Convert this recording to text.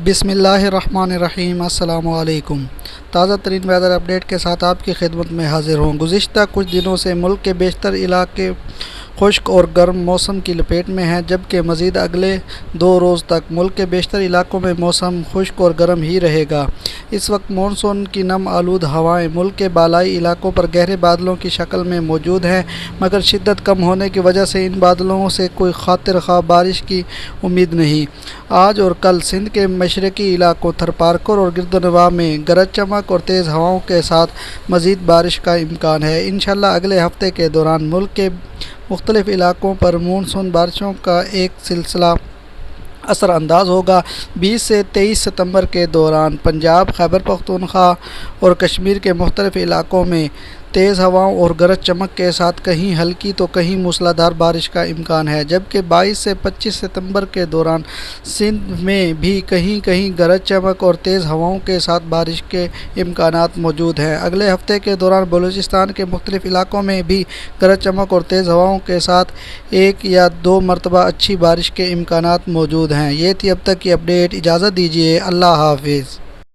بسم اللہ الرحمن الرحیم۔ السلام علیکم۔ تازہ ترین ویدر اپڈیٹ کے ساتھ آپ کی خدمت میں حاضر ہوں۔ گزشتہ کچھ دنوں سے ملک کے بیشتر علاقے خشک اور گرم موسم کی لپیٹ میں ہیں، جبکہ مزید اگلے 2 روز تک ملک کے بیشتر علاقوں میں موسم خشک اور گرم ہی رہے گا۔ اس وقت مانسون کی نم آلود ہوائیں ملک کے بالائی علاقوں پر گہرے بادلوں کی شکل میں موجود ہیں، مگر شدت کم ہونے کی وجہ سے ان بادلوں سے کوئی خاطر خواہ بارش کی امید نہیں۔ آج اور کل سندھ کے مشرقی علاقوں تھرپارکر اور گردنواہ میں گرج چمک اور تیز ہواؤں کے ساتھ مزید بارش کا امکان ہے۔ انشاءاللہ اگلے ہفتے کے دوران ملک کے مختلف علاقوں پر مانسون بارشوں کا ایک سلسلہ اثر انداز ہوگا۔ 20 سے 23 ستمبر کے دوران پنجاب، خیبر پختونخوا اور کشمیر کے مختلف علاقوں میں تیز ہواؤں اور گرج چمک کے ساتھ کہیں ہلکی تو کہیں موسلا دھار بارش کا امکان ہے، جبکہ 22 سے 25 ستمبر کے دوران سندھ میں بھی کہیں کہیں گرج چمک اور تیز ہواؤں کے ساتھ بارش کے امکانات موجود ہیں۔ اگلے ہفتے کے دوران بلوچستان کے مختلف علاقوں میں بھی گرج چمک اور تیز ہواؤں کے ساتھ 1 یا 2 مرتبہ اچھی بارش کے امکانات موجود ہیں۔ یہ تھی اب تک کی اپڈیٹ۔ اجازت دیجیے۔ اللہ حافظ۔